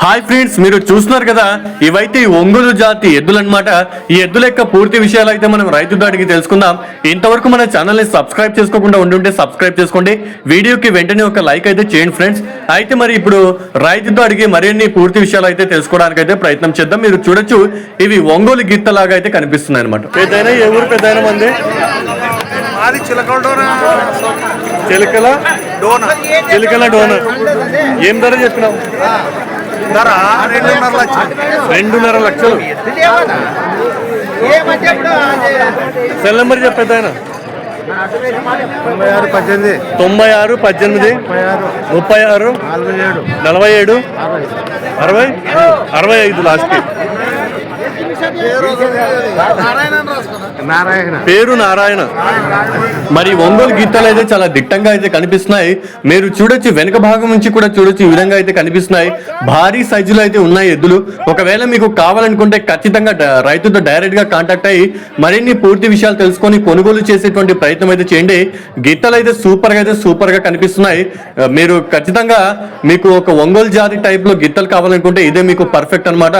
Hi friends, మీరు చూస్తున్నారు కదా, ఇవైతే ఒంగోలు జాతి ఎద్దులు అనమాట. ఈ ఎద్దుల యొక్క పూర్తి విషయాలు అయితే మనం రైతుతో అడిగి తెలుసుకుందాం. ఇంతవరకు మన ఛానల్ ని సబ్స్క్రైబ్ చేసుకోకుండా ఉండుంటే సబ్స్క్రైబ్ చేసుకోండి. వీడియోకి వెంటనే ఒక లైక్ అయితే చేయండి ఫ్రెండ్స్. అయితే మరి ఇప్పుడు రైతుతో అడిగి మరిన్ని పూర్తి విషయాలు అయితే తెలుసుకోవడానికి అయితే ప్రయత్నం చేద్దాం. మీరు చూడొచ్చు, ఇవి ఒంగోలు గిత్తలాగా అయితే కనిపిస్తున్నాయి అనమాట. పెద్దయినా ఏ ఊరు పెద్దయినా మంది చిలకల డోన ఏం ధర చెప్పినావు? 2.5 లక్షలు. సెల్ నెంబర్ చెప్పేది ఆయన 96 18 36 47 65 లాస్ట్. పేరు నారాయణ. మరి ఒంగోలు గీతాలు అయితే చాలా దిట్టంగా అయితే కనిపిస్తున్నాయి. మీరు చూడొచ్చు, వెనక భాగం నుంచి కూడా చూడొచ్చు, ఈ విధంగా అయితే కనిపిస్తున్నాయి. భారీ సైజులో అయితే ఉన్నాయి ఎద్దులు. ఒకవేళ మీకు కావాలనుకుంటే ఖచ్చితంగా రైతుతో డైరెక్ట్ గా కాంటాక్ట్ అయ్యి మరిన్ని పూర్తి విషయాలు తెలుసుకొని కొనుగోలు చేసేటువంటి ప్రయత్నం అయితే చేయండి. గిత్తలు అయితే సూపర్ గా కనిపిస్తున్నాయి. మీరు ఖచ్చితంగా మీకు ఒక ఒంగోలు జాతి టైప్ లో గిత్తలు కావాలనుకుంటే ఇదే మీకు పర్ఫెక్ట్ అనమాట.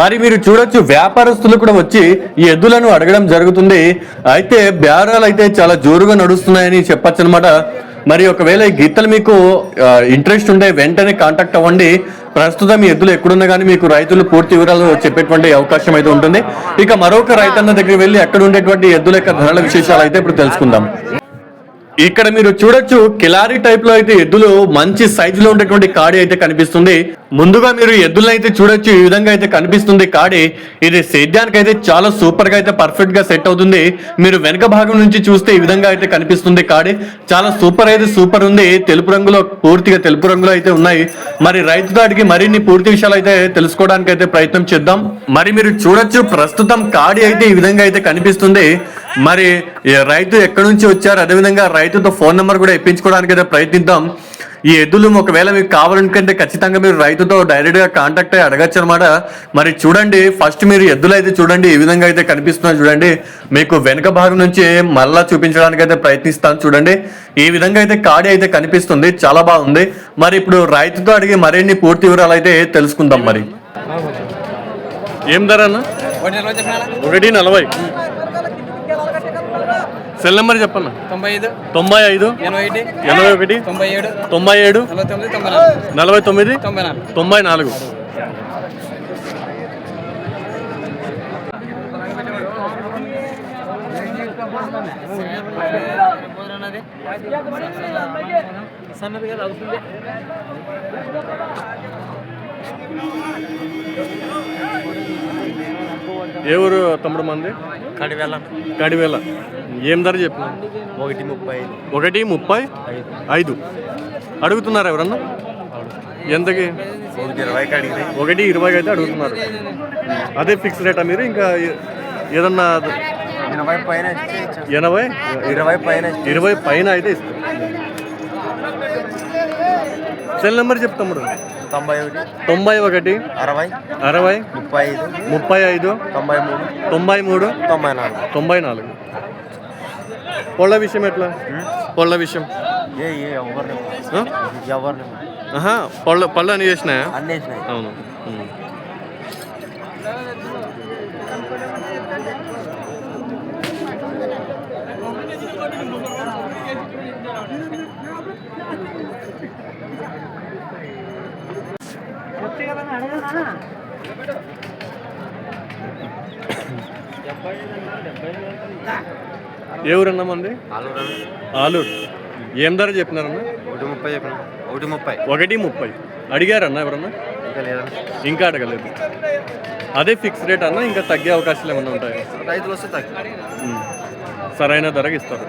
మరి మీరు చూడొచ్చు, వ్యాపారస్తులు కూడా వచ్చి ఈ ఎద్దులను అడగడం జరుగుతుంది. అయితే బేరాలు అయితే చాలా జోరుగా నడుస్తున్నాయని చెప్పచ్చు అనమాట. మరి ఒకవేళ ఈ గీతలు మీకు ఇంట్రెస్ట్ ఉంటే వెంటనే కాంటాక్ట్ అవ్వండి. ప్రస్తుతం ఈ ఎద్దులు ఎక్కడున్నా కానీ మీకు రైతులు పూర్తి వివరాలు చెప్పేటువంటి అవకాశం అయితే ఉంటుంది. ఇక మరొక రైతన్న దగ్గరికి వెళ్ళి అక్కడ ఉండేటువంటి ఎద్దుల యొక్క ధరల విశేషాలు అయితే ఇప్పుడు తెలుసుకుందాం. ఇక్కడ మీరు చూడొచ్చు, కిలారీ టైప్ లో అయితే ఎద్దులు మంచి సైజులో ఉండేటువంటి కాడి అయితే కనిపిస్తుంది. ముందుగా మీరు ఎద్దులను అయితే చూడొచ్చు, ఈ విధంగా అయితే కనిపిస్తుంది కాడి. ఇది సేద్యానికి అయితే చాలా సూపర్ గా అయితే పర్ఫెక్ట్ గా సెట్ అవుతుంది. మీరు వెనక భాగం నుంచి చూస్తే ఈ విధంగా అయితే కనిపిస్తుంది కాడి. చాలా సూపర్ ఉంది. తెలుపు రంగులో, పూర్తిగా తెలుపు రంగులో అయితే ఉన్నాయి. మరి రైతు దాడికి మరిన్ని పూర్తి విషయాలు అయితే తెలుసుకోవడానికి అయితే ప్రయత్నం చేద్దాం. మరి మీరు చూడొచ్చు, ప్రస్తుతం కాడి అయితే ఈ విధంగా అయితే కనిపిస్తుంది. మరి రైతు ఎక్కడి నుంచి వచ్చారు, అదేవిధంగా రైతుతో ఫోన్ నెంబర్ కూడా ఇప్పించుకోవడానికి అయితే ప్రయత్నిద్దాం. ఈ ఎద్దులు ఒకవేళ మీకు కావాలనుకుంటే ఖచ్చితంగా మీరు రైతుతో డైరెక్ట్ గా కాంటాక్ట్ అయ్యి అడగచ్చు అనమాట. మరి చూడండి, ఫస్ట్ మీరు ఎద్దులు అయితే చూడండి, ఈ విధంగా అయితే కనిపిస్తున్నాయి చూడండి. మీకు వెనుక భాగం నుంచి మళ్ళా చూపించడానికి అయితే ప్రయత్నిస్తాను చూడండి. ఈ విధంగా అయితే కాడి అయితే కనిపిస్తుంది, చాలా బాగుంది. మరి ఇప్పుడు రైతుతో అడిగి మరిన్ని పూర్తి వివరాలు అయితే తెలుసుకుందాం. మరి ఏం ధర అన్న? 1.40. Cell number చెప్పన్న. 95 81 97 49 94. ఏ ఊరు తమ్ముడు మంది? కడివేల. ఏం ధర చెప్పిన? 1.35 అడుగుతున్నారు ఎవరన్నా? ఎంతకి? 1.20 అయితే అడుగుతున్నారు. అదే ఫిక్స్ రేటా మీరు? ఇంకా ఏదన్నా 20 పైన అయితే ఇస్తారు. Cell number చెప్తాముడు. 91 60 35 93 94. పొళ్ళ విషయం ఎట్లా? పొళ్ళ విషయం పళ్ళు అన్ని చేసినాయా? అవును. ఏ ఊరన్నా మంది? ఆలూరు. ఏం ధర చెప్పినారన్నా? 1.30 అడిగారన్నా ఎవరన్నా? ఇంకా అడగలేదు. అదే ఫిక్స్ రేట్ అన్నా, ఇంకా తగ్గే అవకాశాలు ఏమన్నా ఉంటాయి? రైతులు వస్తే సరైన ధరకి ఇస్తారు.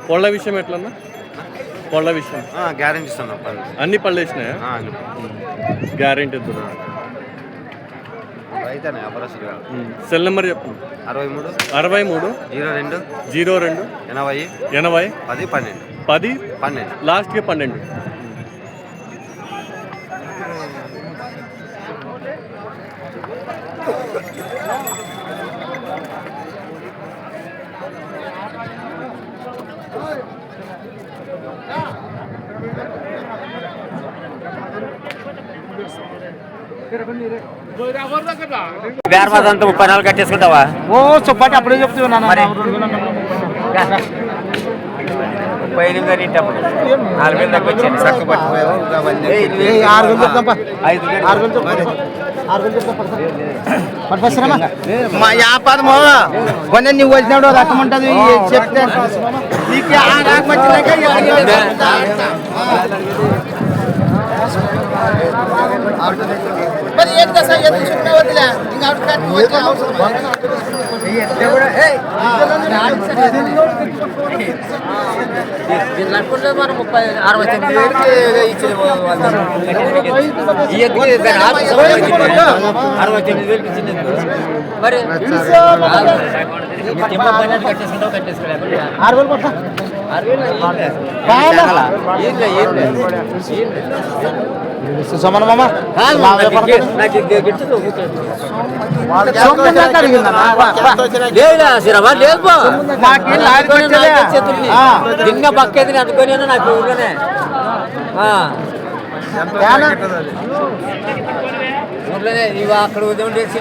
పళ్ళ విషయం ఎట్లన్నా? పళ్ళ విషయం గ్యారెంటీ ఇస్తాను. అన్ని పళ్ళు వేసినాయా? గ్యారెంటీ. రైతేనా వ్యాపారస్తులు సెల్ నెంబర్ చెప్పు. 63 63 02 02 80 80 10 12 10 12 లాస్ట్కి 12. బేరమాదంతా 34 కట్టేసుకుంటావా? ఓ చొప్పాటి అప్పుడే చెప్తున్నా మరి 38 అప్పుడు 4000 దాకా వచ్చింది. మా వ్యాపారము కొన్ని నువ్వు వచ్చినప్పుడు రకం ఉంటుంది చెప్తే నీకు రాకం వచ్చినాక మరి ఏంటి సార్ ఎందుకు చుట్టూ వదిలే ఇంకా మనం 69,000 ఇచ్చింది. 69,000 ఇచ్చింది. మరి కట్టేసుకుంటావు కట్టేసుకోలే 6,000 సమాన మామ దిన్న పక్కేది అనుకోని నాకు ఊర్లోనే ఊర్లోనే ఇవి అక్కడ ఉదయం చేసి